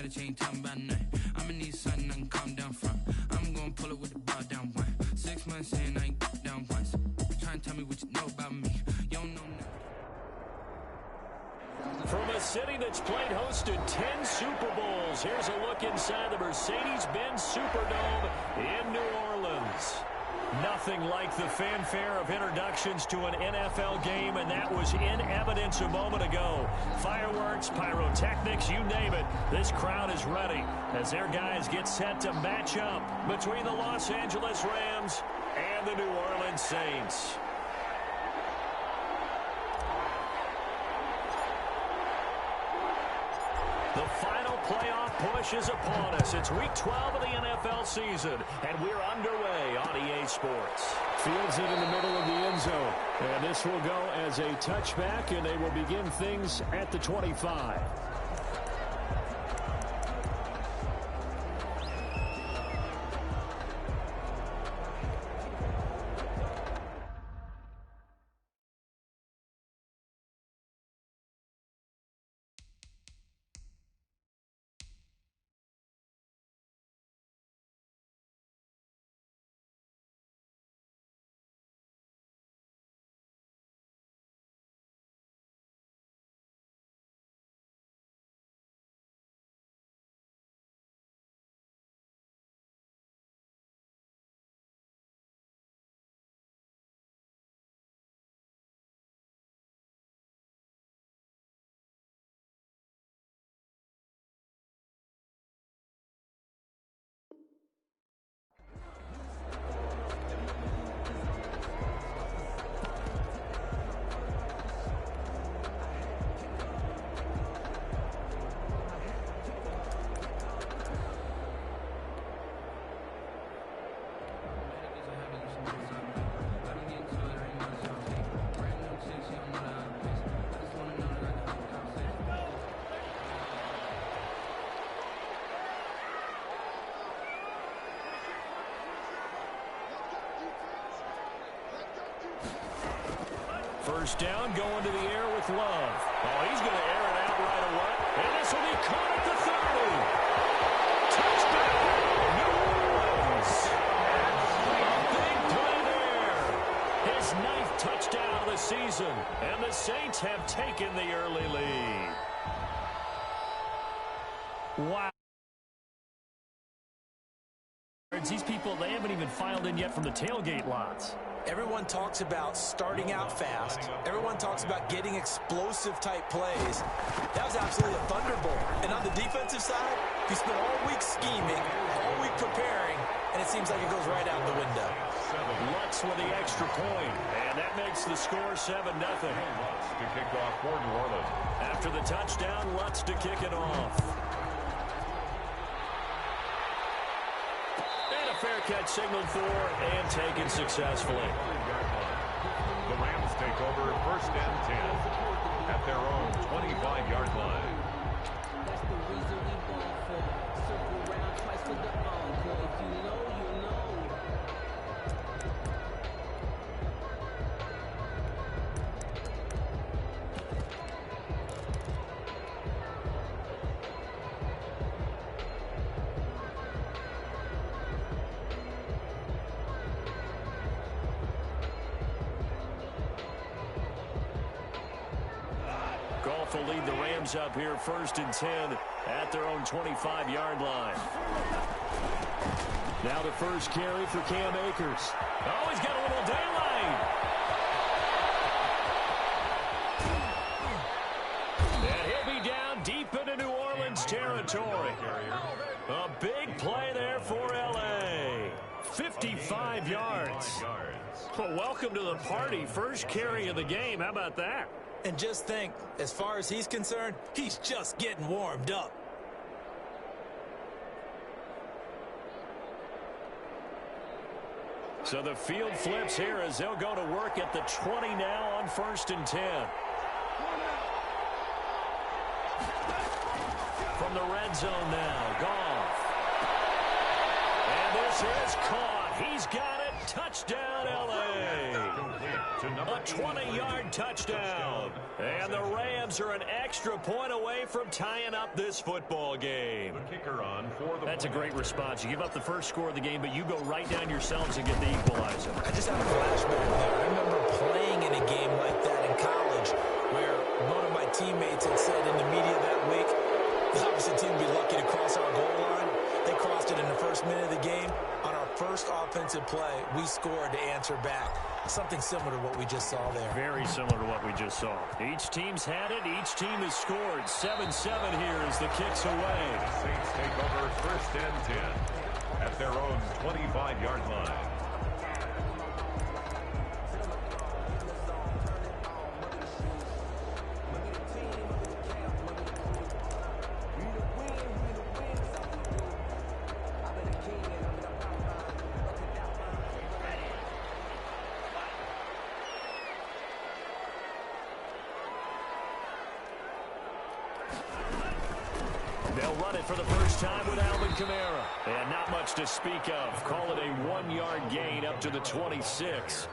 strategy, ain't talking about nothing. I'ma need something I can calm down from. I'm gonna pull it with the bar down one. 6 months in, I ain't down once. Try and tell me what you know about me. You don't know nothing. From a city that's played host to 10 Super Bowls, here's a look inside the Mercedes-Benz Superdome in New Orleans. Nothing like the fanfare of introductions to an NFL game, and that was in evidence a moment ago. Fireworks, pyrotechnics, you name it. This crowd is ready as their guys get set to match up between the Los Angeles Rams and the New Orleans Saints. The final playoff push is upon us. It's week 12 of the NFL season, and we're underway on EA Sports. Fields it in the middle of the end zone, and this will go as a touchback, and they will begin things at the 25. First down, going to the air with Love. Oh, he's going to air it out right away. And this will be caught at the 30. Touchdown, New Orleans. A big play there. His 9th touchdown of the season. And the Saints have taken the early lead. Wow. These people, they haven't even filed in yet from the tailgate lots. Everyone talks about starting out fast. Everyone talks about getting explosive-type plays. That was absolutely a thunderbolt. And on the defensive side, you spent all week scheming, all week preparing, and it seems like it goes right out the window. Lutz with the extra point, and that makes the score 7-0. Lutz to kick off for New Orleans. After the touchdown, Lutz to kick it off. Fair catch signaled for and taken successfully. The Rams take over 1st and 10 at their own 25-yard line. That's the reason we ball for. Circle around twice for the encore. If you know, you know. Goff will lead the Rams up here 1st and 10 at their own 25-yard line. Now the first carry for Cam Akers. Oh, he's got a little daylight. And he'll be down deep into New Orleans territory. A big play there for L.A. 55 yards. Well, welcome to the party. First carry of the game. How about that? And just think, as far as he's concerned, he's just getting warmed up. So the field flips here as they'll go to work at the 20 now on 1st and 10. From the red zone now, Goff. And this is caught. He's got it. Touchdown, L.A. Complete to A 20-yard touchdown. And the Rams are an extra point away from tying up this football game. The kicker on for the That's a great response. You give up the first score of the game, but you go right down yourselves and get the equalizer. I just had a flashback there. I remember playing in a game like that in college where one of my teammates had said in the media that week, the opposite team would be lucky to cross our goal line. They crossed it in the first minute of the game. On our first offensive play, we scored to answer back. Something similar to what we just saw there. Very similar to what we just saw. Each team's had it. Each team has scored. 7-7 here as the kick's away. Saints take over first and 10 at their own 25-yard line. They'll run it for the first time with Alvin Kamara. And not much to speak of. Call it a 1-yard gain up to the 26.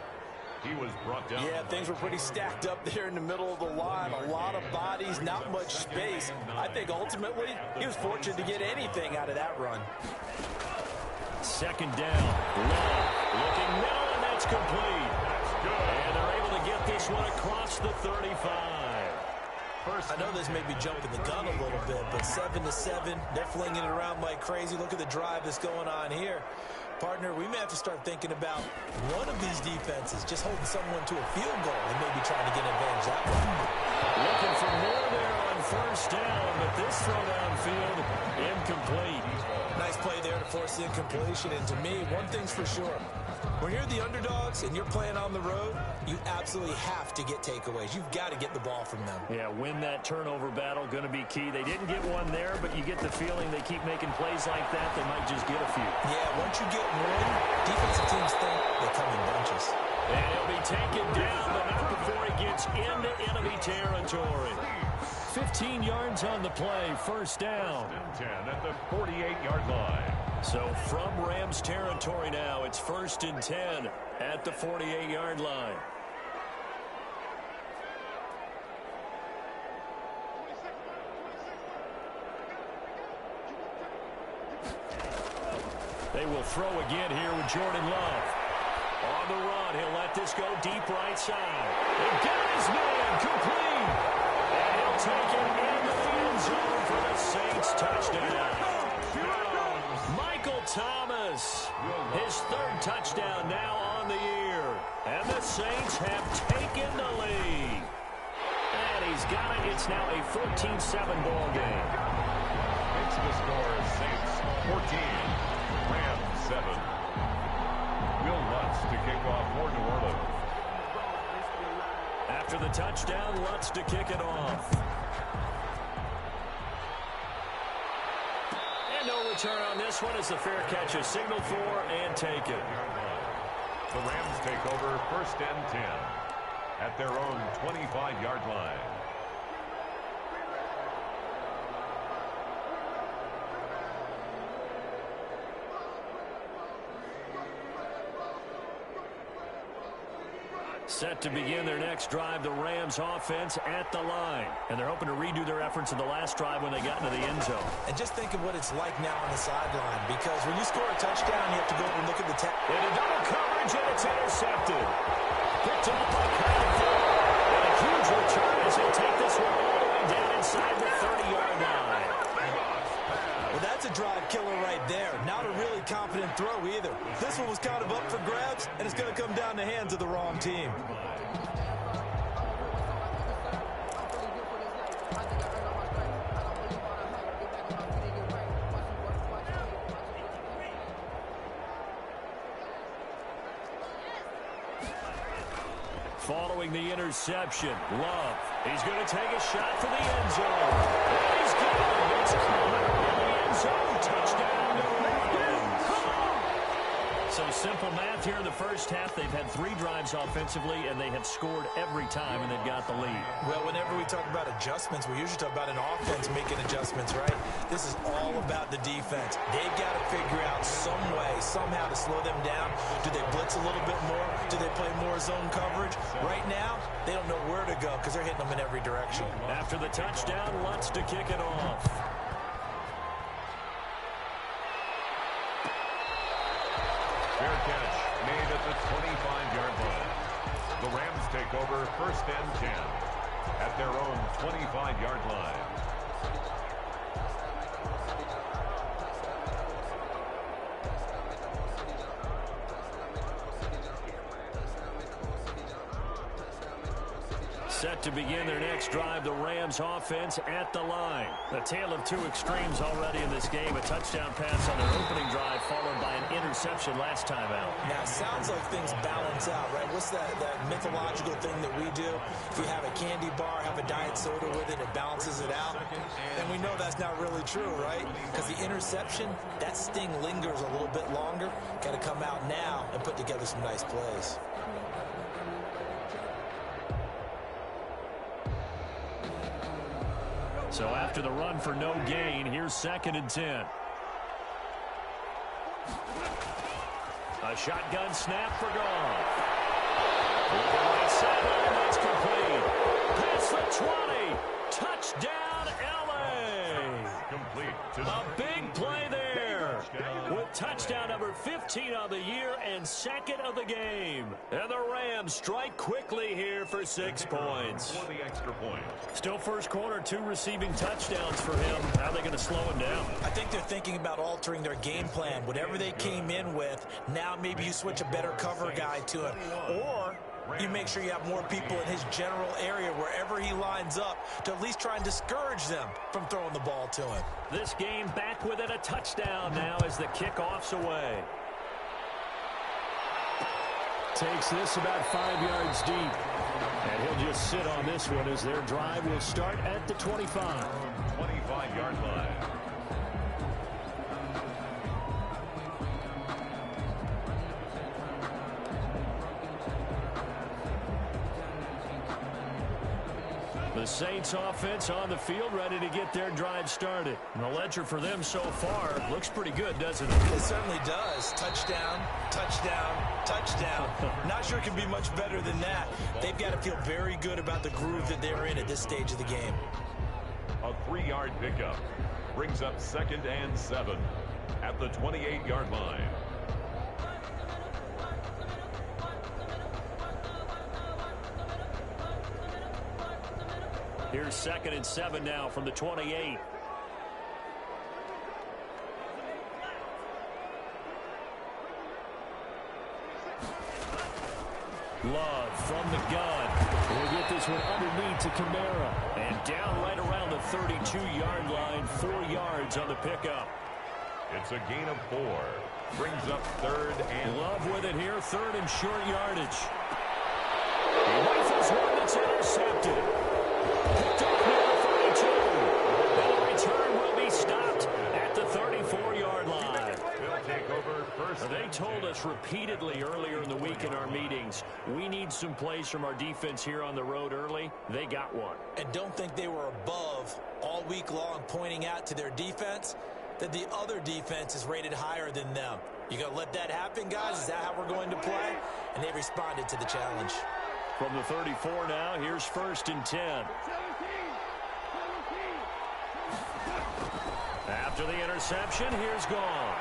He was brought down. Yeah, things were pretty stacked up there in the middle of the line. A lot of bodies, not much space. I think ultimately he was fortunate to get anything out of that run. Second down. Love looking middle, and that's complete. And they're able to get this one across the 35. I know this may be jumping the gun a little bit, but 7-7, they're flinging it around like crazy. Look at the drive that's going on here. Partner, we may have to start thinking about one of these defenses just holding someone to a field goal and maybe trying to get an advantage that way. Looking for more there on first down, but this throw downfield incomplete. Nice play there to force the incompletion. And to me, one thing's for sure. When you're the underdogs and you're playing on the road, you absolutely have to get takeaways. You've got to get the ball from them. Yeah, win that turnover battle, going to be key. They didn't get one there, but you get the feeling they keep making plays like that, they might just get a few. Yeah, once you get one, defensive teams think they come in bunches. And he'll be taken down, but not before he gets into enemy territory. 15 yards on the play, first down. 10 at the 48-yard line. So from Rams territory now, it's first and 10 at the 48-yard line. They will throw again here with Jordan Love. On the run, he'll let this go deep right side. They got his man complete. And he'll take it in the end zone for the Saints touchdown. Michael Thomas, his third touchdown now on the year. And the Saints have taken the lead. And he's got it. It's now a 14-7 ball game. Makes the score Saints 14, Rams 7. Will Lutz to kick off for New Orleans. After the touchdown, Lutz to kick it off. And no return on this one as the fair catch is signaled for and taken. The Rams take over first and 10 at their own 25-yard line. Set to begin their next drive, the Rams offense at the line. And they're hoping to redo their efforts in the last drive when they got into the end zone. And just think of what it's like now on the sideline, because when you score a touchdown, you have to go over and look at the tap. And a double coverage, and it's intercepted. Picked up by Kyle Ford. And a huge return as they take this one all the way down inside the 30-yard line. Well, that's a drive killer right there. Not a really confident throw either. This one was kind of up for grabs, and it's going to come down the hands of the wrong team. Following the interception, Love. He's going to take a shot for the end zone. And he's got it. It's caught in the end zone. Touchdown, New Orleans. So simple math here in the first half. They've had 3 drives offensively, and they have scored every time, and they've got the lead. Well, whenever we talk about adjustments, we usually talk about an offense making adjustments, right? This is all about the defense. They've got to figure out some way, somehow to slow them down. Do they blitz a little bit more? Do they play more zone coverage? Right now, they don't know where to go because they're hitting them in every direction. After the touchdown, Lutz to kick it off. Fair catch made at the 25-yard line. The Rams take over 1st and 10 at their own 25-yard line. Set to begin their next drive, the Rams offense at the line. A tale of two extremes already in this game. A touchdown pass on their opening drive followed by an interception last time out. Now, it sounds like things balance out, right? What's that mythological thing that we do? If you have a candy bar, have a diet soda with it, it balances it out. And we know that's not really true, right? Because the interception, that sting lingers a little bit longer. Got to come out now and put together some nice plays. So after the run for no gain, here's 2nd and 10. A shotgun snap for Goff. Right sideline, that's complete. Past the 20. Touchdown, L.A. Complete to A big play there. With touchdown number 15 on the year and 2nd of the game. And the Rams strike quickly here for 6 points. For the extra point. Still first quarter, 2 receiving touchdowns for him. How are they going to slow him down? I think they're thinking about altering their game plan. Whatever they came in with, now maybe you switch a better cover guy to him. Or you make sure you have more people in his general area wherever he lines up to at least try and discourage them from throwing the ball to him. This game back within a touchdown now as the kickoff's away. Takes this about 5 yards deep. And he'll just sit on this one as their drive will start at the 25. 25-yard line. The Saints offense on the field ready to get their drive started. And the ledger for them so far looks pretty good, doesn't it? It certainly does. Touchdown, touchdown, touchdown. Not sure it can be much better than that. They've got to feel very good about the groove that they're in at this stage of the game. A 3-yard pickup brings up 2nd and 7 at the 28-yard line. Here's 2nd and 7 now from the 28. Love from the gun. We'll get this one underneath to Kamara. And down right around the 32-yard line, 4 yards on the pickup. It's a gain of 4. Brings up 3rd and... Love with it here, 3rd and short yardage. He rifles one that's intercepted. Picked up near the 32. And the return will be stopped at the 34-yard line. They'll take over 1st. They told us repeatedly earlier in the week in our meetings, we need some plays from our defense here on the road early. They got one. And don't think they were above all week long pointing out to their defense that the other defense is rated higher than them. You going to let that happen, guys? Is that how we're going to play? And they responded to the challenge. From the 34 now, here's 1st and 10. After the interception, here's Goff.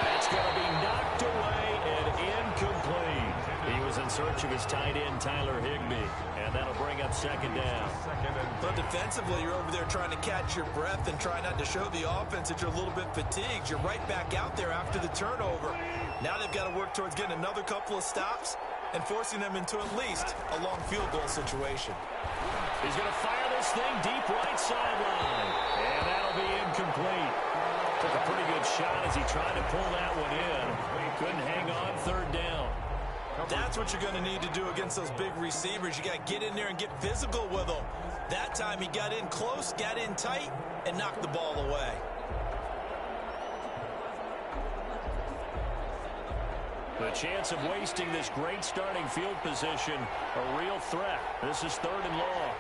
That's going to be knocked away and incomplete. He was in search of his tight end, Tyler Higbee, and that'll bring up 2nd down. But defensively, you're over there trying to catch your breath and try not to show the offense that you're a little bit fatigued. You're right back out there after the turnover. Now they've got to work towards getting another couple of stops and forcing them into at least a long field goal situation. He's going to fire this thing deep right sideline. And that'll be incomplete. Took a pretty good shot as he tried to pull that one in. Couldn't hang on, 3rd down. That's what you're going to need to do against those big receivers. You got to get in there and get physical with them. That time he got in close, got in tight, and knocked the ball away. The chance of wasting this great starting field position, a real threat. This is 3rd and long.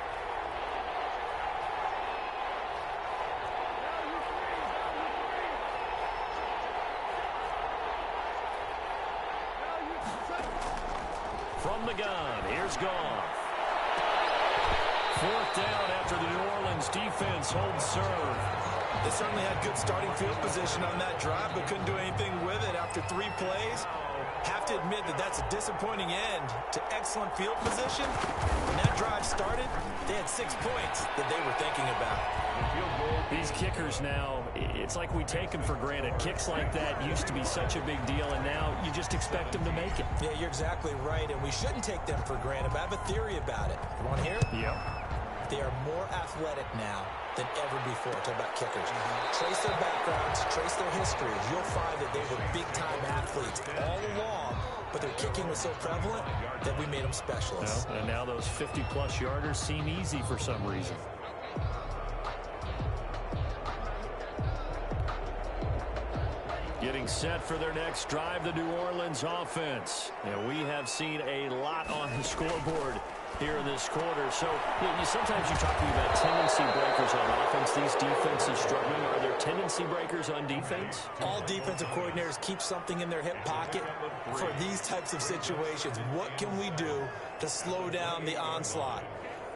from the gun. Here's Goff. Fourth down after the New Orleans defense holds serve. They certainly had good starting field position on that drive, but couldn't do anything with it after 3 plays. Have to admit that that's a disappointing end to excellent field position. When that drive started, they had 6 points that they were thinking about. These kickers now, it's like we take them for granted. Kicks like that used to be such a big deal, and now you just expect them to make it. Yeah, you're exactly right, and we shouldn't take them for granted, but I have a theory about it. You want to hear it? Yep. They are more athletic now than ever before. Talk about kickers. Trace their backgrounds, trace their histories. You'll find that they were big-time athletes all along, but their kicking was so prevalent that we made them specialists. And now those 50-plus yarders seem easy for some reason. Getting set for their next drive, the New Orleans offense. And we have seen a lot on the scoreboard here in this quarter. So sometimes you talk to me about tendency breakers on offense. These defenses struggling. Are there tendency breakers on defense? All defensive coordinators keep something in their hip pocket for these types of situations. What can we do to slow down the onslaught?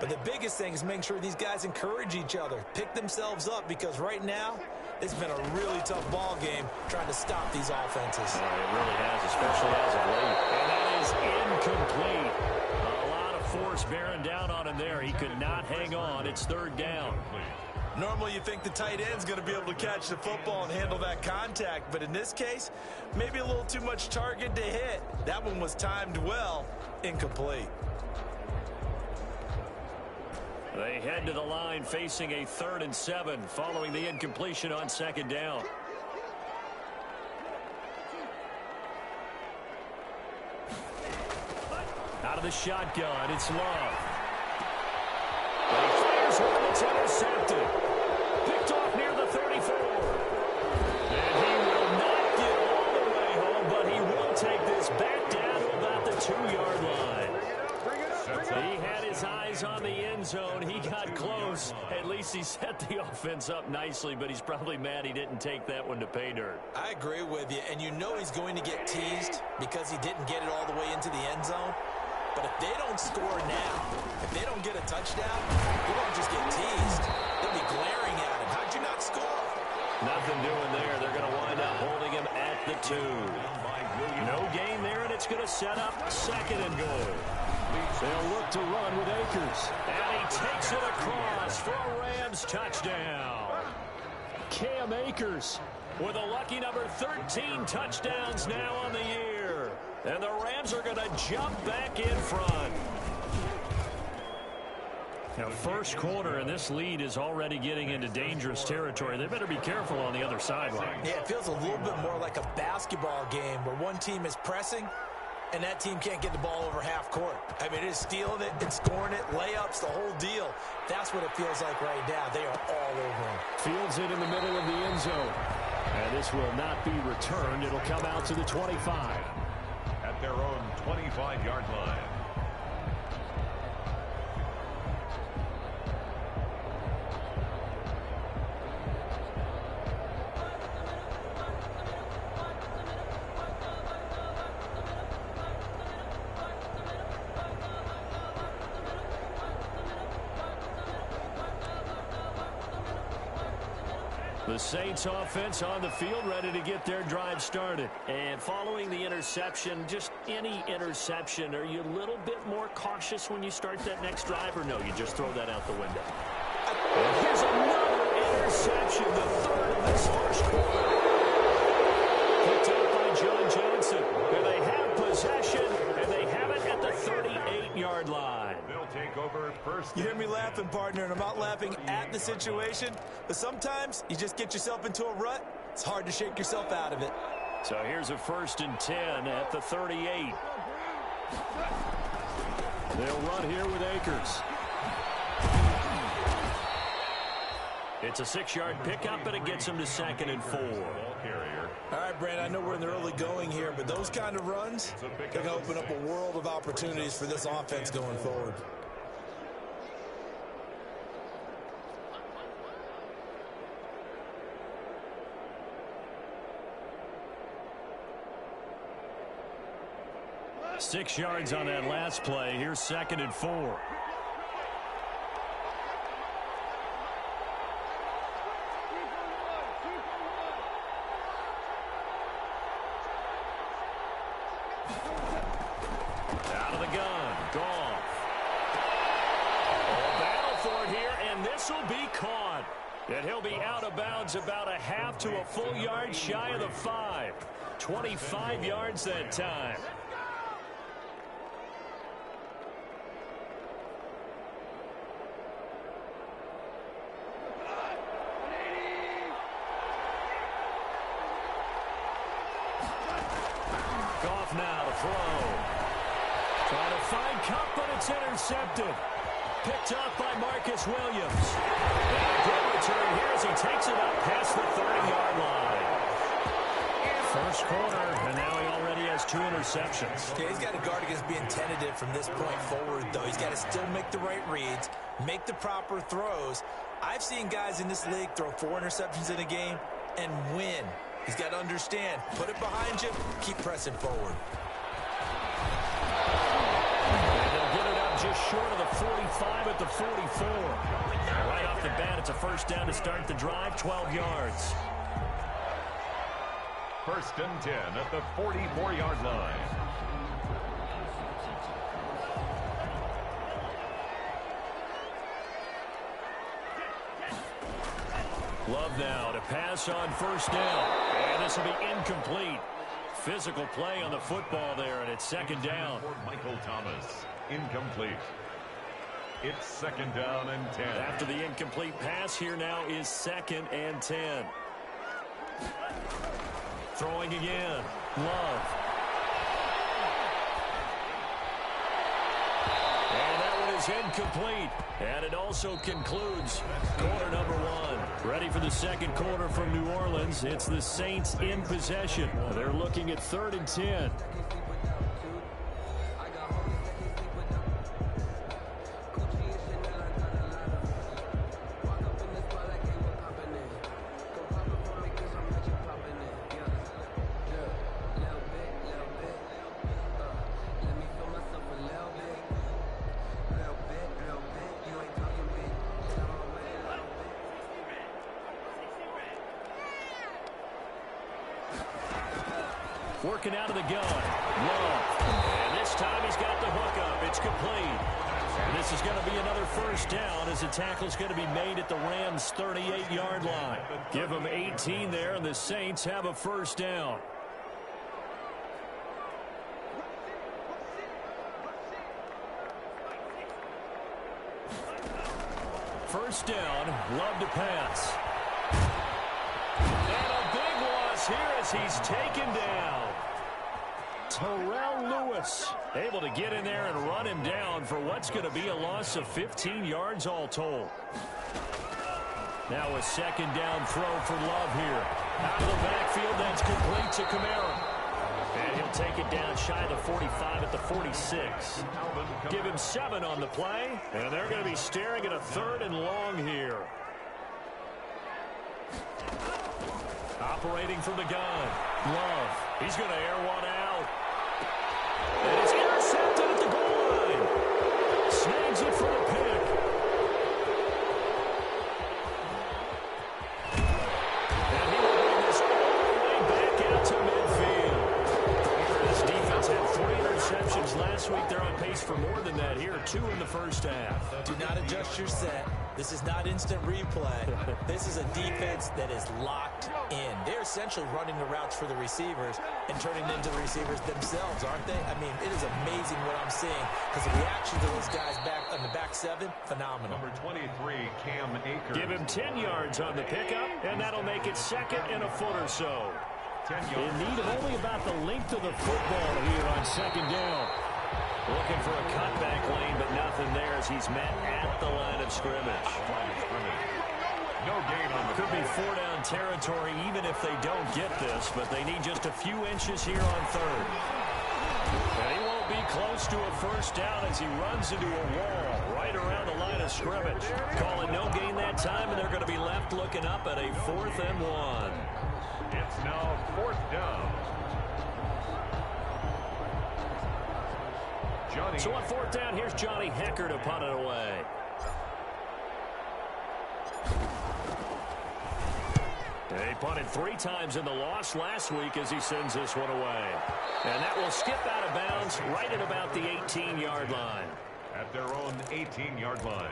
But the biggest thing is making sure these guys encourage each other, pick themselves up, because right now it's been a really tough ball game trying to stop these offenses. It really has, especially as of late. And that is incomplete. A lot of force bearing down on him there. He could not hang on. It's third down. Normally you think the tight end's going to be able to catch the football and handle that contact, but in this case, maybe a little too much target to hit. That one was timed well, incomplete. They head to the line facing a 3rd and 7 following the incompletion on 2nd down. Out of the shotgun, it's Love. But he fires one that's intercepted. Picked off near the 34. And he will not get all the way home, but he will take this back down to about the 2-yard line. He had his eyes on the end zone. He got close. At least he set the offense up nicely, but he's probably mad he didn't take that one to pay dirt. I agree with you, and you know he's going to get teased because he didn't get it all the way into the end zone. But if they don't score now, if they don't get a touchdown, he won't just get teased. They'll be glaring at him. How'd you not score? Nothing doing there. They're going to wind up holding him at the 2. No gain there, and it's going to set up 2nd and goal. They'll look to run with Akers. And he takes it across for a Rams touchdown. Cam Akers with a lucky number 13 touchdowns now on the year. And the Rams are going to jump back in front. Now, first quarter, and this lead is already getting into dangerous territory. They better be careful on the other sideline. Yeah, it feels a little bit more like a basketball game where one team is pressing and that team can't get the ball over half court. I mean, it is stealing it and scoring it, layups, the whole deal. That's what it feels like right now. They are all over him. fields it in the middle of the end zone. And this will not be returned. It'll come out to the 25. At their own 25-yard line. The Saints offense on the field, ready to get their drive started. And following the interception, just any interception, are you a little bit more cautious when you start that next drive, or no, you just throw that out the window? And here's another interception, the 3rd of this first quarter. Picked up by John Johnson. And they have possession, and they have it at the 38-yard line. They'll take over first. You hear me laughing, partner, and I'm not laughing at the situation, but sometimes you just get yourself into a rut. It's hard to shake yourself out of it. So here's a 1st and 10 at the 38. They'll run here with Akers. It's a 6-yard pickup, and it gets him to 2nd and 4. All right, Brand, I know we're in the early going here, but those kind of runs, they're going to open up a world of opportunities for this offense going forward. 6 yards on that last play. Here's 2nd and 4. Out of the gun. Goff. A battle for it here, and this will be caught. And he'll be out of bounds about a half to a full yard shy of the 5. 25 yards that time. Goff now to throw. Trying to find Cup, but it's intercepted. Picked up by Marcus Williams. And a good return here as he takes it up past the 30-yard line. First quarter, and now he already has 2 interceptions. Okay, he's got to guard against being tentative from this point forward, though. He's got to still make the right reads, make the proper throws. I've seen guys in this league throw 4 interceptions in a game and win. He's got to understand, put it behind you, keep pressing forward. Just short of the 45 at the 44. Right off the bat, it's a first down to start the drive, 12 yards. 1st and 10 at the 44-yard line. Love now to pass on 1st down. And this will be incomplete. Physical play on the football there, and it's 2nd down. For Michael Thomas. Incomplete. It's 2nd down and 10. After the incomplete pass, here now is 2nd and 10. Throwing again. Love. And that one is incomplete. And it also concludes quarter number 1. Ready for the 2nd quarter from New Orleans. It's the Saints in possession. They're looking at 3rd and 10. Working out of the gun. Love. And this time he's got the hook up. It's complete. And this is going to be another first down as the tackle's going to be made at the Rams' 38-yard line. Give them 18 there, and the Saints have a first down. First down, Love to pass. And a big loss here as he's taken down. Terrell Lewis able to get in there and run him down for what's going to be a loss of 15 yards all told. Now a 2nd down throw for Love here. Out of the backfield, that's complete to Kamara. And he'll take it down shy of the 45 at the 46. Give him 7 on the play, and they're going to be staring at a 3rd and long here. Operating from the gun. Love. He's going to air one out. And it's intercepted at the goal line. Snags it for the pick. And he will bring this all the way back out to midfield. This defense had 3 interceptions last week. They're on pace for more than that here. 2 in the first half. Do not adjust your set. This is not instant replay. This is a defense that is locked in. They're essentially running the routes for the receivers and turning them into the receivers themselves, aren't they? I mean, it is amazing what I'm seeing because the reaction to those guys back on the back 7, phenomenal. Number 23, Cam Akers. Give him 10 yards on the pickup, and that'll make it 2nd and a foot or so. 10 yards. In need of only about the length of the football here on 2nd down. Looking for a cutback lane, but nothing there as he's met at the line of scrimmage. No gain on the Could be 4-down territory even if they don't get this, but they need just a few inches here on 3rd. And he won't be close to a first down as he runs into a wall right around the line of scrimmage. Calling no gain that time, and they're going to be left looking up at a 4th and 1. It's now 4th down. Johnny. So on fourth down, here's Johnny Hecker to punt it away. He punted 3 times in the loss last week as he sends this one away. And that will skip out of bounds right at about the 18-yard line. At their own 18-yard line.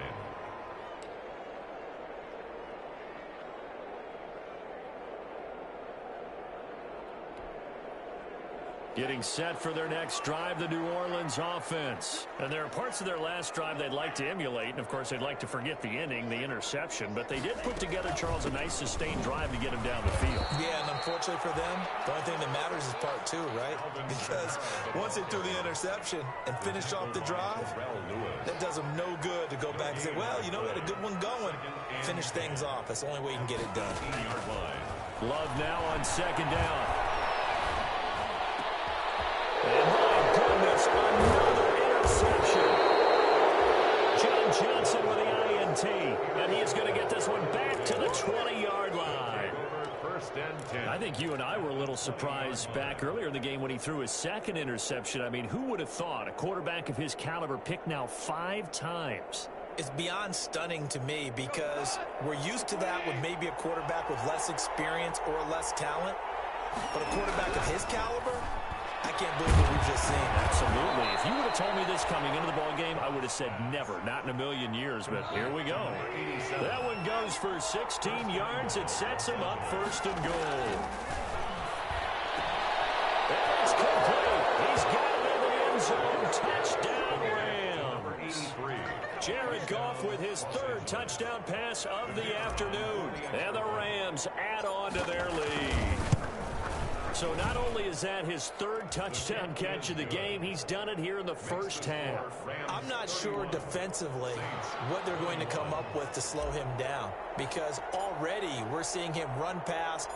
Getting set for their next drive, the New Orleans offense. And there are parts of their last drive they'd like to emulate. And, of course, they'd like to forget the ending, the interception. But they did put together, Charles, a nice sustained drive to get him down the field. Yeah, and unfortunately for them, the only thing that matters is part 2, right? Because once they threw the interception and finished off the drive, that does them no good to go back and say, well, you know, we had a good one going. Finish things off. That's the only way you can get it done. Love now on second down. And my goodness, another interception. John Johnson with the INT. And he is going to get this one back to the 20-yard line. First and 10. I think you and I were a little surprised back earlier in the game when he threw his second interception. I mean, who would have thought a quarterback of his caliber picked now 5 times? It's beyond stunning to me because we're used to that with maybe a quarterback with less experience or less talent. But a quarterback of his caliber, I can't believe what we've just seen. Absolutely. If you would have told me this coming into the ballgame, I would have said never, not in a million years, but here we go. That one goes for 16 yards. It sets him up first and goal. It's complete. He's got it in the end zone. Touchdown, Rams. Jared Goff with his 3rd touchdown pass of the afternoon. And the Rams add on to their lead. So not only is that his 3rd touchdown catch of the game, he's done it here in the first half. I'm not sure defensively what they're going to come up with to slow him down because already we're seeing him run past,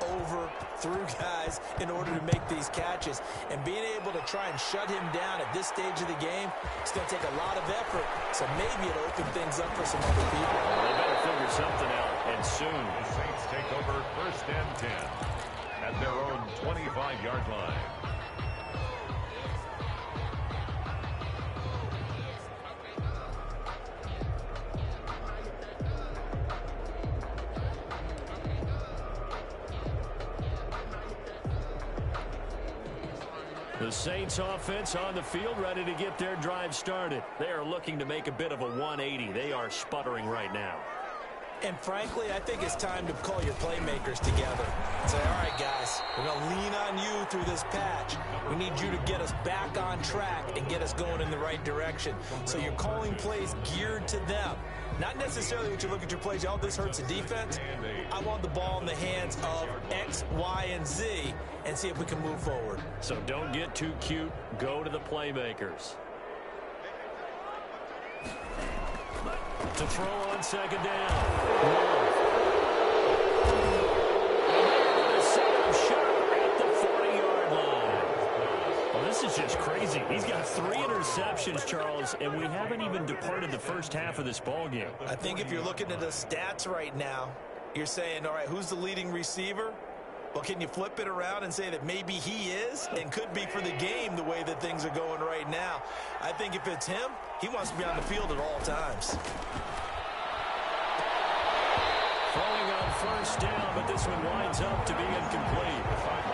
over, through guys in order to make these catches. And being able to try and shut him down at this stage of the game, it's going to take a lot of effort. So maybe it'll open things up for some other people. Well, they better figure something out, and soon. The Saints take over first and 10. At their own 25-yard line. The Saints offense on the field ready to get their drive started. They are looking to make a bit of a 180. They are sputtering right now. And frankly, I think it's time to call your playmakers together and say, all right, guys, we're going to lean on you through this patch. We need you to get us back on track and get us going in the right direction. So you're calling plays geared to them. Not necessarily what you look at your plays, oh, this hurts the defense. I want the ball in the hands of X, Y, and Z and see if we can move forward. So don't get too cute. Go to the playmakers. To throw on second down. At the 40-yard line. Well, this is just crazy. He's got 3 interceptions, Charles, and we haven't even departed the first half of this ball game. I think if you're looking at the stats right now, you're saying, all right, who's the leading receiver? Well, can you flip it around and say that maybe he is and could be for the game the way that things are going right now? I think if it's him, he wants to be on the field at all times. Throwing on first down, but this one winds up to be incomplete.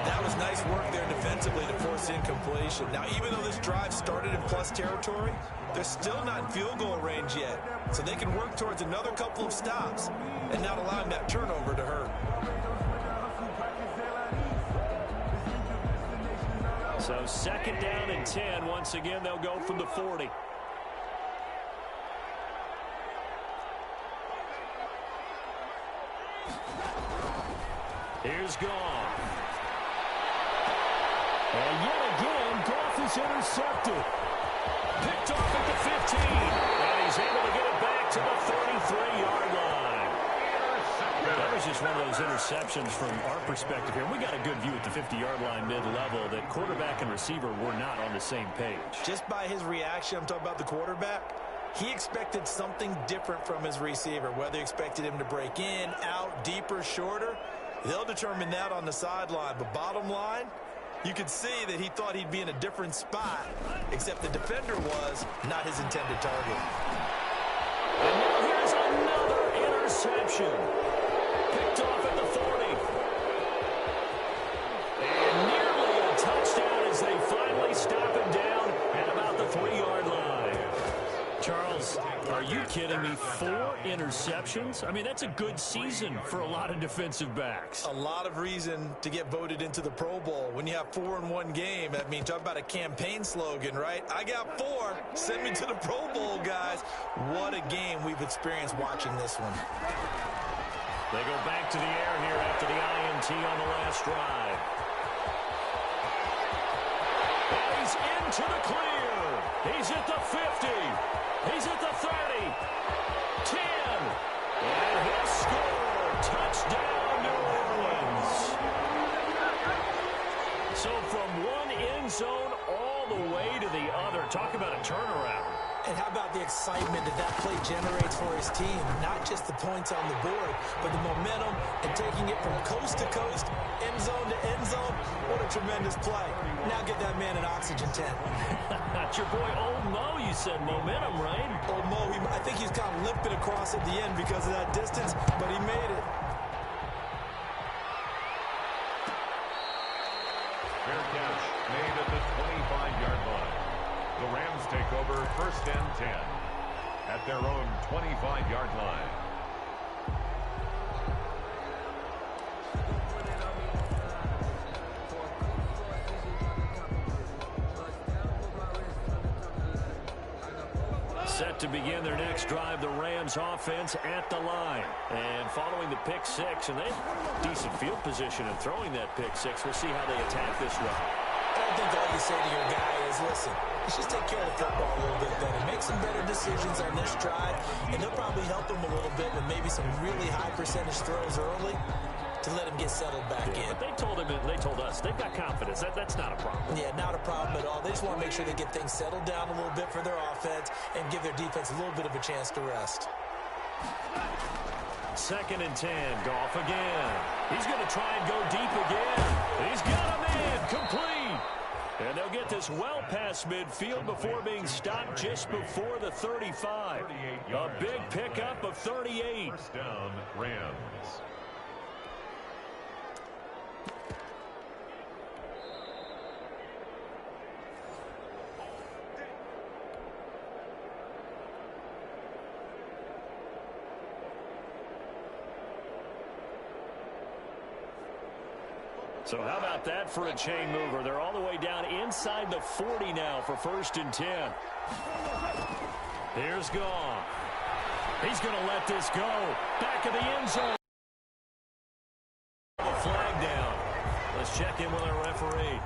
That was nice work there defensively to force incompletion. Now, even though this drive started in plus territory, they're still not in field goal range yet. So they can work towards another couple of stops and not allowing that turnover to hurt. So second down and 10. Once again, they'll go from the 40. Here's Goff. And yet again, Goff is intercepted. Picked off at the 15. And he's able to get it back to the 33-yard line. That was just one of those interceptions from our perspective here. We got a good view at the 50-yard line mid-level that quarterback and receiver were not on the same page. Just by his reaction, I'm talking about the quarterback, he expected something different from his receiver, whether he expected him to break in, out, deeper, shorter. They'll determine that on the sideline. But bottom line, You could see that he thought he'd be in a different spot, except the defender was not his intended target. And now here's another interception. Picked off at the 40. And nearly a touchdown as they finally stop him down at about the 3-yard line. Charles, are you kidding me? 4 interceptions? I mean, that's a good season for a lot of defensive backs. A lot of reason to get voted into the Pro Bowl. When you have 4 in one game, I mean, talk about a campaign slogan, right? I got 4. Send me to the Pro Bowl, guys. What a game we've experienced watching this one. They go back to the air here after the INT on the last drive. And he's into the clear. He's at the 50. He's at the 30. 10. And he'll score. Touchdown, New Orleans. So from one end zone all the way to the other. Talk about a turnaround. And how about the excitement that play generates for his team? Not just the points on the board, but the momentum and taking it from coast to coast, end zone to end zone. What a tremendous play. Now get that man an oxygen tent. That's your boy Old Mo, you said. Momentum, right? Old Mo, I think he's kind of limping across at the end because of that distance, but he made it. Fair catch made at the 25-yard line. The Rams take over 1st and 10 at their own 25-yard line. Set to begin their next drive, the Rams offense at the line. And following the pick 6, and they have decent field position in throwing that pick 6. We'll see how they attack this one. I think all you say to your guy is, listen, let's just take care of the football a little bit better. Make some better decisions on this drive, and they'll probably help him a little bit with maybe some really high percentage throws early to let him get settled back in. But they told us they've got confidence. That's not a problem. Yeah, not a problem at all. They just want to make sure they get things settled down a little bit for their offense and give their defense a little bit of a chance to rest. 2nd and 10, Goff again. He's going to try and go deep again. He's got a man complete. And they'll get this well past midfield before being stopped just before the 35. A big pickup of 38. 1st down, Rams. So how about that for a chain mover? They're all the way down inside the 40 now for 1st and 10. Here's Goff. He's going to let this go. Back of the end zone. The flag down. Let's check in with our referee.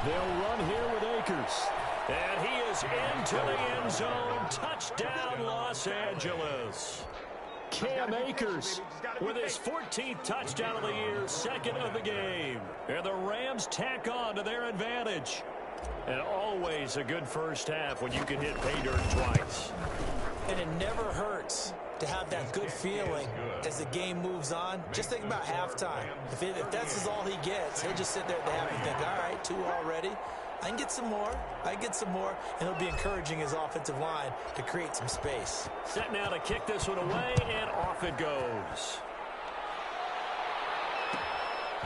They'll run here with Akers. And he is into the end zone. Touchdown, Los Angeles. Cam Akers with his 14th touchdown of the year, 2nd of the game. And the Rams tack on to their advantage. And always a good first half when you can hit pay dirt twice. And it never hurts to have that good feeling as the game moves on. Just think about halftime. If that's all he gets, he'll just sit there at the half and think, all right, 2 already. I can get some more. I can get some more. And he'll be encouraging his offensive line to create some space. Set now to kick this one away, and off it goes.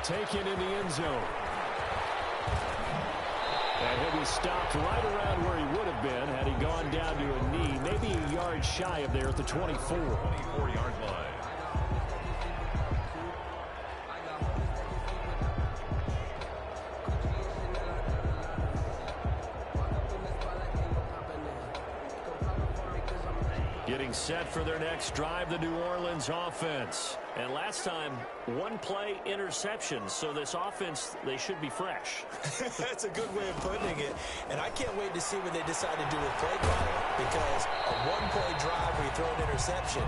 Taken in the end zone. And he'll be stopped right around where he would have been had he gone down to a knee, maybe a yard shy of there at the 24. 24-yard line. Getting set for their next drive, the New Orleans offense. And last time, 1-play interception. So this offense, they should be fresh. That's a good way of putting it. And I can't wait to see what they decide to do with play calling, because a 1-play drive where you throw an interception,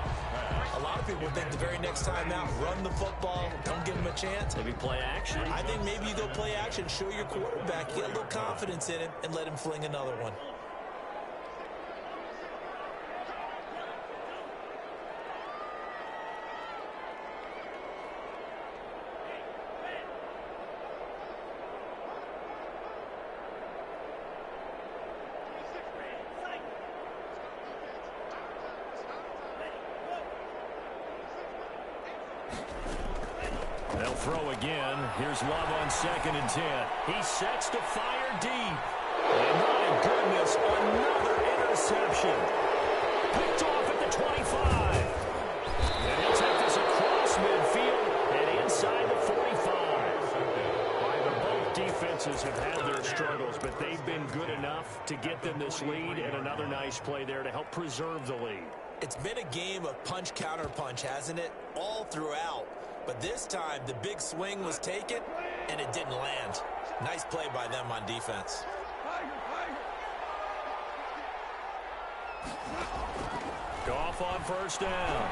a A lot of people would think the very next time out, run the football, don't give him a chance. Maybe play action. I think maybe you go play action, show your quarterback, get a little confidence in him, and let him fling another one. They'll throw again. Here's Love on 2nd and 10. He sets to fire deep. And my goodness, another interception. Picked off at the 25. And he'll take this across midfield and inside the 45. Both defenses have had their struggles, but they've been good enough to get them this lead, and another nice play there to help preserve the lead. It's been a game of punch-counter-punch, hasn't it? All throughout. But this time, the big swing was taken, and it didn't land. Nice play by them on defense. Goff on 1st down.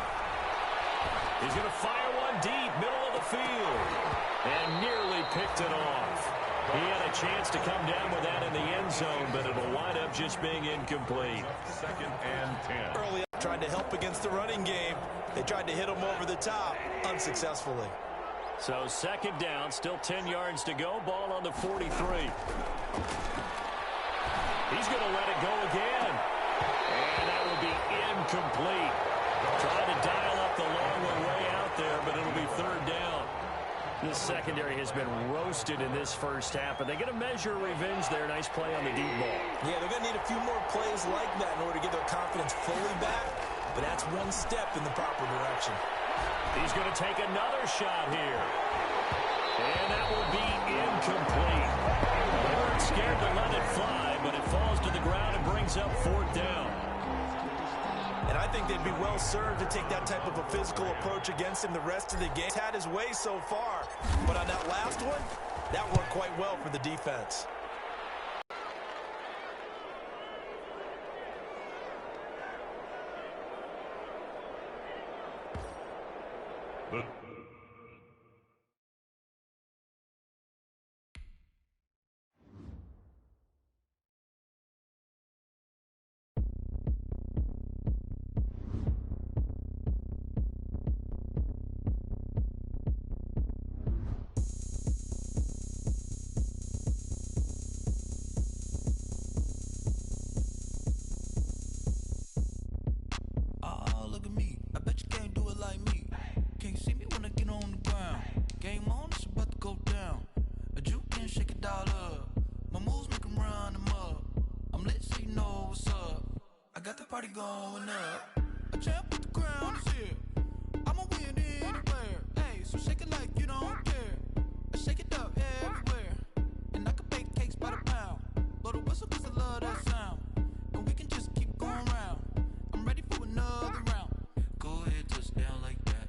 He's going to fire one deep, middle of the field, and nearly picked it off. He had a chance to come down with that in the end zone, but it'll wind up just being incomplete. 2nd and 10. Early up, trying to help against the running game. They tried to hit him over the top, unsuccessfully. So 2nd down, still 10 yards to go. Ball on the 43. He's going to let it go again. And that will be incomplete. Trying to dial up the long one way out there, but it'll be 3rd down. This secondary has been roasted in this first half, but they get a measure of revenge there. Nice play on the deep ball. Yeah, they're going to need a few more plays like that in order to get their confidence fully back, but that's one step in the proper direction. He's going to take another shot here. And that will be incomplete. They weren't scared to let it fly, but it falls to the ground and brings up 4th down. And I think they'd be well served to take that type of a physical approach against him the rest of the game. He's had his way so far, but on that last one, that worked quite well for the defense. Going up, a champ with the crown is here. I'ma win anywhere. Hey, so shake it like you don't care. I shake it up everywhere. And I can bake cakes by the pound. Blow the whistle 'cause I love that sound. And we can just keep going round. I'm ready for another round. Go ahead, touch down like that.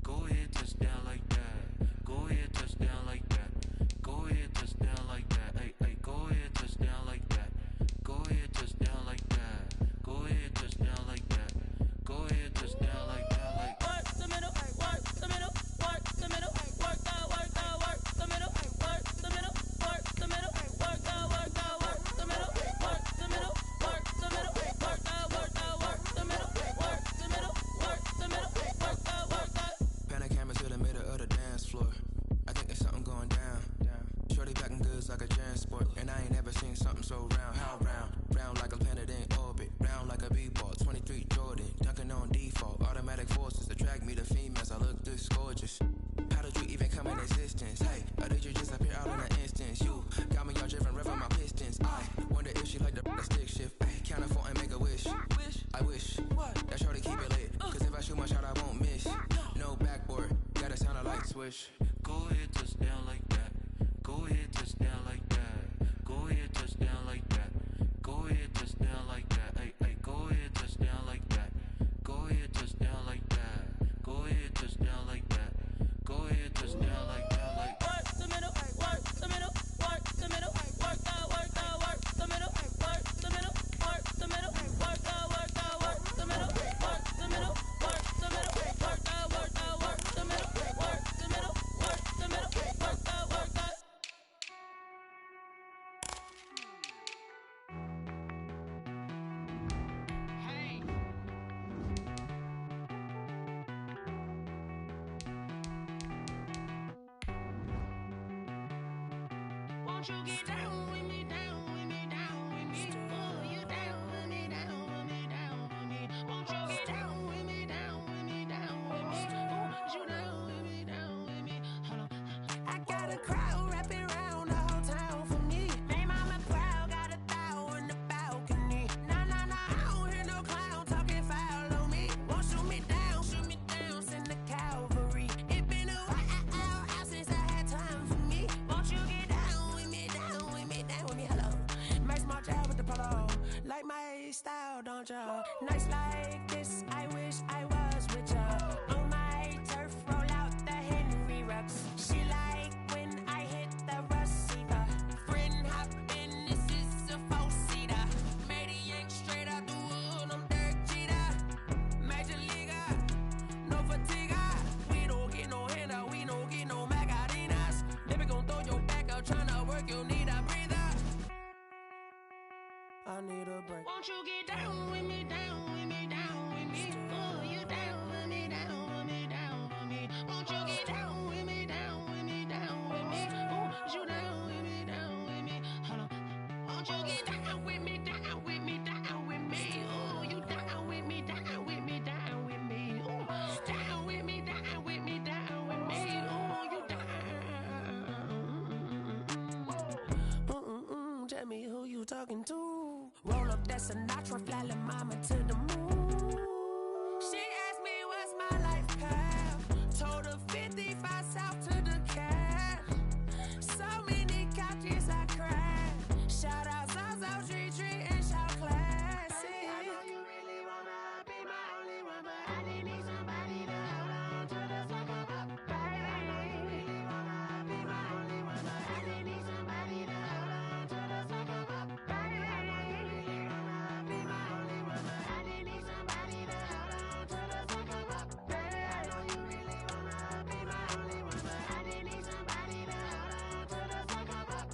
Go ahead, touch down like that. Go ahead, touch down like that. Go ahead, touch down like that. Hey, hey, go ahead, touch down like that. Go ahead, touch down like that. Go ahead, touch down like that. Go ahead, touch down like that. Like work the middle, work the middle, work the middle, work that, work that, work the middle, work the middle, work the middle, work that, work that, work the middle, work the middle, work the middle, work that, work that, work the middle, work the middle, work the middle, work that, work that. Pan a camera to the middle of the dance floor. I think there's something going down. Shorty packing goods like a transport, and I ain't never seen something so round. How round? Round like a planet in orbit, round like a b-ball. 23 Jordan, dunking on default. Automatic forces attract me to females. I look this gorgeous. How did you even come in existence? Hey, or did you just appear all in an instance? You got me all driven, revving my pistons. I wonder if she like the stick shift. Ay, count a four and make a wish. I wish that shorty keep it lit. 'Cause if I shoot my shot, I won't miss. No backboard, gotta sound a light switch. Go ahead, touch down like that. Go ahead, touch down like that. Go ahead, touch down like that. Go ahead, touch down like that. Hey, hey, go ahead, touch down like that. Go ahead, touch down like that. Go ahead, touch down like that. Go ahead, touch down like that. Like work the middle, work the middle, work the middle, work that, work that, work the middle, work the middle, work the middle, work that, work that, work the middle, work the middle, work the middle, work Won't you get down with me, down with me, down with me? Oh, you down with me, down with me, down with me. Won't you get down with me, down with me, down with me? Oh, you down with me, down with me? Hold on. I got a crowd wrapping around the whole town for me. Hey, mama proud, got a thou in the balcony. Nah, nah, nah, I don't hear no clown talking foul on me. Won't shoot me down, send the cavalry. It been a while since I had time for me. Won't you get down with me, down with me, down with me? Hello. Max my job with the polo. Like my style, don't ya? Nights like this, I wish I was with ya. On my turf, roll out the Henry Rux. She like when I hit the receiver. Friend hop in, this is a four-seater. Made a yank straight out the wood, I'm Derek Jeter. Major leaguer, no fatigue. We don't get no handout, we don't get no Macarinas. Never gon' throw your back out, tryna work, you need a breather. I need a break. Won't you get down with me, down with me, down with me? Oh, you down with me, down with me, down with me? Won't you get down with me, down with me, down with me? Oh, you down with me, down with me? Hold on. Won't you get down with me, down with me, down with me? Oh, you down with me, down with me, down with me? Oh, down with me, down with me, down with me? Oh, you down. Tell me who you talking to. Roll up that Sinatra, fly la mama to the moon. She asked me what's my life path. Told her 55 south to the cash. So many couches I cried. Shout out South Street and shout classic. I know you really wanna be my only one, but I didn't need somebody to hold on to the sucker up. Baby, I know you really wanna be my only one, but I didn't need somebody to hold on to the sucker up. Baby, I know you really wanna be my only one, but I didn't need somebody to hold on to the sucker up. Baby, I know you really wanna be my only one, but I didn't need somebody to hold on to the sucker up.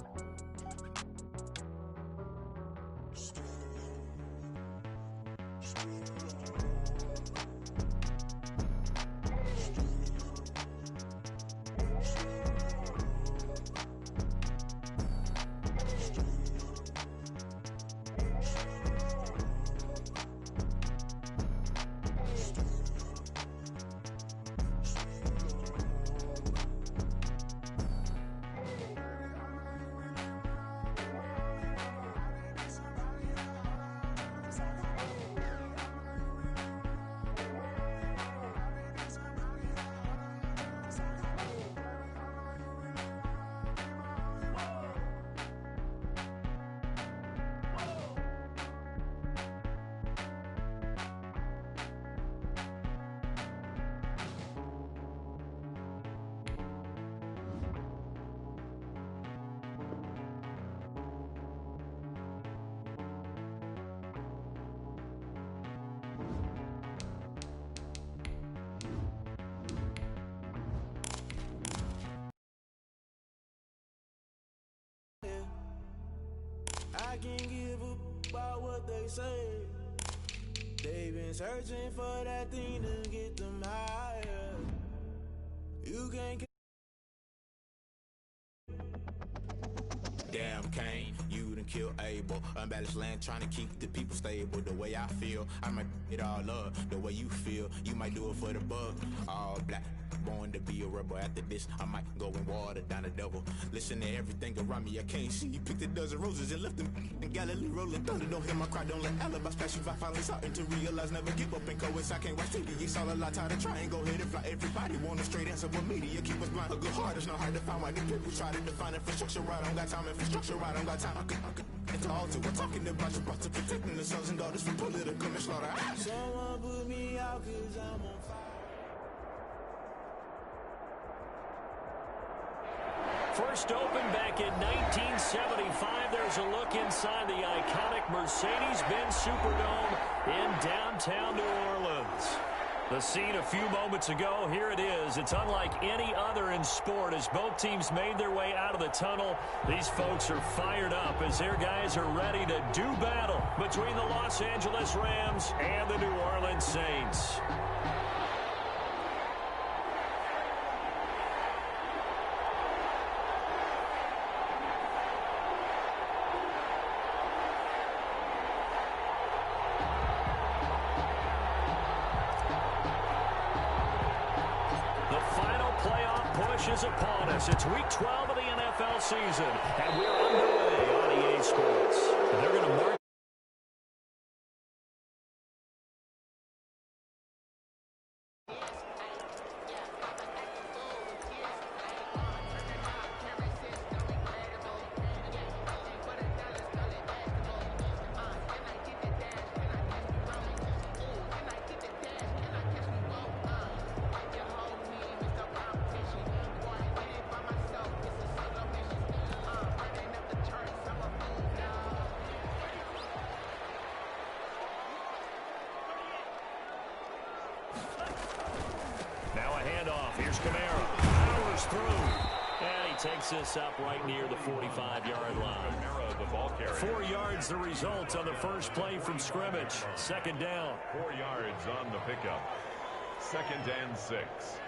I can't give a about what they say. They've been searching for that thing to get them higher. You can't. Damn, Kane, you done killed Abel. Unbalanced land, trying to keep the people stable. The way I feel, I might it all up. The way you feel, you might do it for the bug. All black, born to be a rebel. After this, I might go and water down the devil. Listen to everything around me, I can't see. Picked a dozen roses and left them in Galilee rolling thunder. Don't hear my cry, don't let alibis pass you. I finally starting to realize, never give up and coast. I can't watch TV, it's all a lot. Tired of trying, go ahead and fly. Everybody want a straight answer, but media keep us blind. A good heart is not hard to find. Why these people try to define infrastructure right? I don't got time, infrastructure right, I don't got time. I could it's all to we're talking about you, about to protecting the sons and daughters from political and slaughter. Someone put me out, cause I'm on fire. First opened back in 1975, there's a look inside the iconic Mercedes-Benz Superdome in downtown New Orleans. The scene a few moments ago, here it is. It's unlike any other in sport as both teams made their way out of the tunnel. These folks are fired up as their guys are ready to do battle between the Los Angeles Rams and the New Orleans Saints. rush is upon us. It's Week 12 of the NFL season, and we're underway on EA Sports. They're going to mark. Now a handoff. Here's Kamara. Powers through. And he takes this up right near the 45-yard line. Kamara, the ball carrier. 4 yards the result on the first play from scrimmage. Second down. 4 yards on the pickup. 2nd and 6.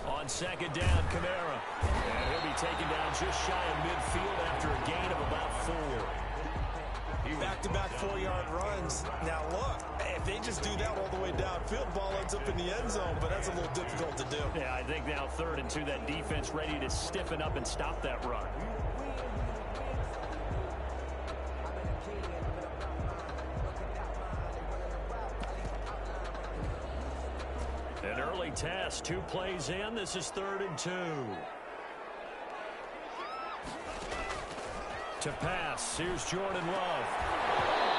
On second down, Kamara. And he'll be taken down just shy of midfield after a gain of about 4. Back-to-back 4-yard runs. Now, look, if they just do that all the way downfield, ball ends up in the end zone, but that's a little difficult to do. Yeah, I think now 3rd and 2, that defense ready to stiffen up and stop that run. An early test, 2 plays in. This is 3rd and 2. To pass, here's Jordan Love.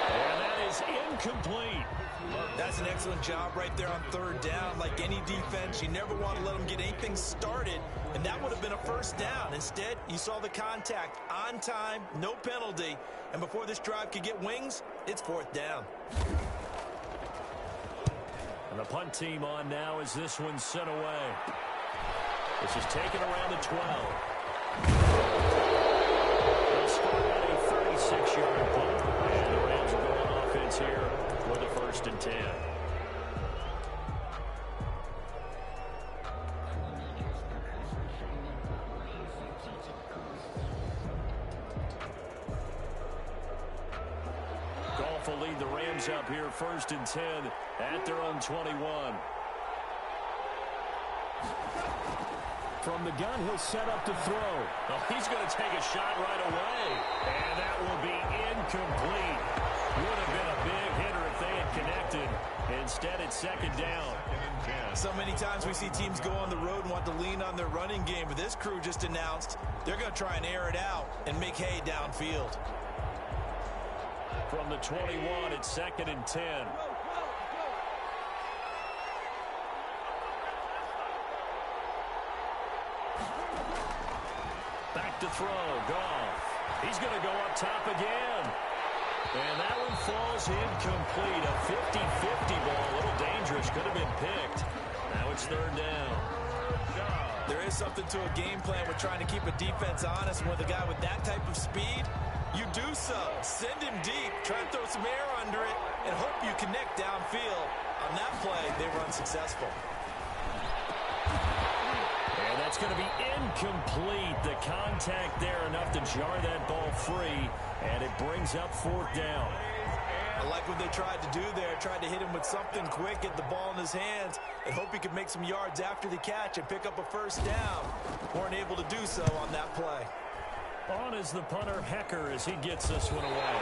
And that is incomplete. That's an excellent job right there on 3rd down. Like any defense, you never want to let them get anything started, and that would have been a 1st down. Instead, you saw the contact on time, no penalty, and before this drive could get wings, it's 4th down. And the punt team on now as this one's sent away. This is taken around the 12. They'll score at a 36-yard punt. And the Rams are going offense here with a 1st and 10. Goff will lead the Rams up here 1st and 10 at their own 21. From the gun, he'll set up to throw. Well, he's going to take a shot right away. And that will be incomplete. Would have been a big hitter if they had connected. Instead, it's 2nd down. So many times we see teams go on the road and want to lean on their running game, but this crew just announced they're going to try and air it out and make hay downfield. From the 21, it's 2nd and 10. Back to throw, Goff. He's going to go up top again. And that one falls incomplete. A 50-50 ball, a little dangerous, could have been picked. Now it's 3rd down. There is something to a game plan with trying to keep a defense honest. With a guy with that type of speed, you do so. Send him deep, try and throw some air under it, and hope you connect downfield. On that play, they were unsuccessful. And that's going to be incomplete. The contact there enough to jar that ball free, and it brings up 4th down. I like what they tried to do there. Tried to hit him with something quick, get the ball in his hands, and hope he could make some yards after the catch and pick up a 1st down. Weren't able to do so on that play. On is the punter, Hecker, as he gets this one away.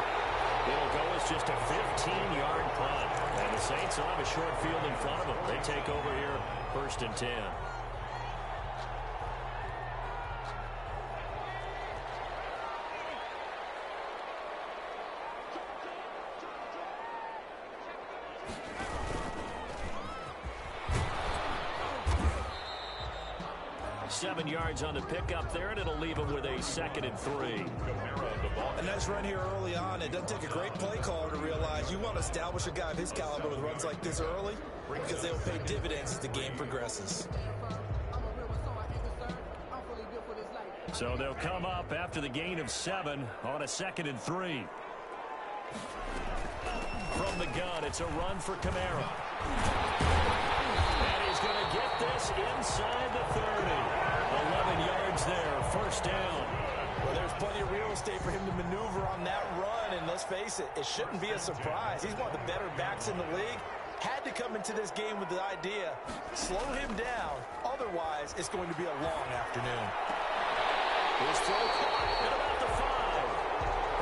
It'll go as just a 15-yard punt. And the Saints will have a short field in front of them. They take over here, 1st and 10. Seven yards on the pickup there, and it'll leave him with a 2nd and 3. A nice run here early on. It doesn't take a great play caller to realize you want to establish a guy of his caliber with runs like this early because they'll pay dividends as the game progresses. So they'll come up after the gain of 7 on a 2nd and 3. From the gun, it's a run for Kamara. And he's going to get this inside the 30. 11 yards there, 1st down. Well, there's plenty of real estate for him to maneuver on that run, and let's face it, it shouldn't be a surprise. He's one of the better backs in the league. had to come into this game with the idea, slow him down, otherwise it's going to be a long afternoon. His throw caught at about the 5.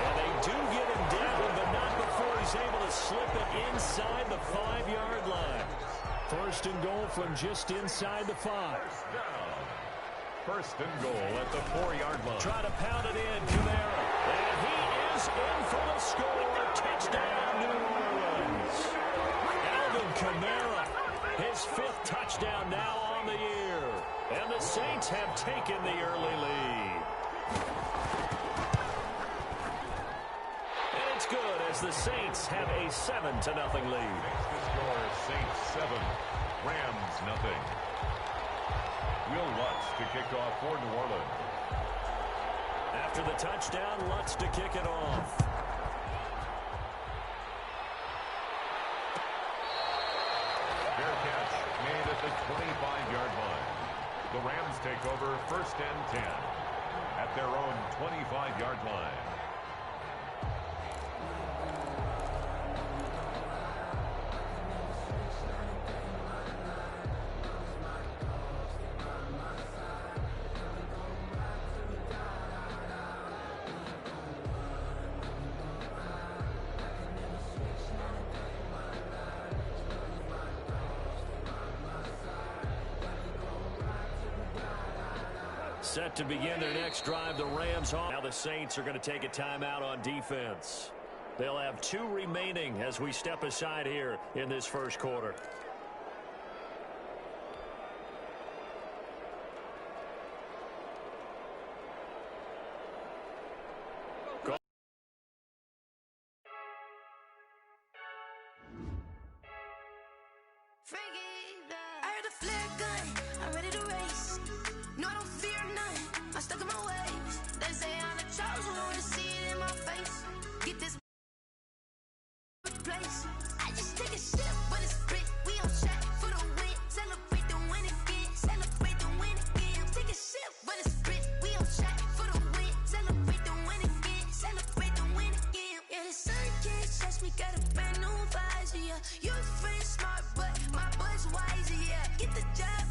And they do get him down, but not before he's able to slip it inside the 5-yard line. First and goal from just inside the 5. First and goal at the 4-yard line. Try to pound it in, Kamara. And he is in for the score. Touchdown, New Orleans. Alvin Kamara, his 5th touchdown now on the year. And the Saints have taken the early lead. And it's good as the Saints have a 7-0 lead. Makes the score Saints 7, Rams nothing. Will Lutz to kick off for New Orleans. After the touchdown, Lutz to kick it off. Fair catch made at the 25-yard line. The Rams take over first and 10 at their own 25-yard line. Set to begin their next drive, the Rams on. Now the Saints are going to take a timeout on defense. They'll have 2 remaining as we step aside here in this first quarter. I heard a flare gun, I'm ready to race. No, I don't fear none, I'm stuck in my ways. They say I'm the chosen one, see it in my face. Get this place. I just take a sip, but it's split. We on track for the win. Celebrate the win again, celebrate the win again. Take a sip, but it's split. We on track for the win. Celebrate the win again, celebrate the win again. Yeah, the sun can't touch me, got a brand new visor, yeah. Your friend smart, but my bud's wiser, yeah. Get the job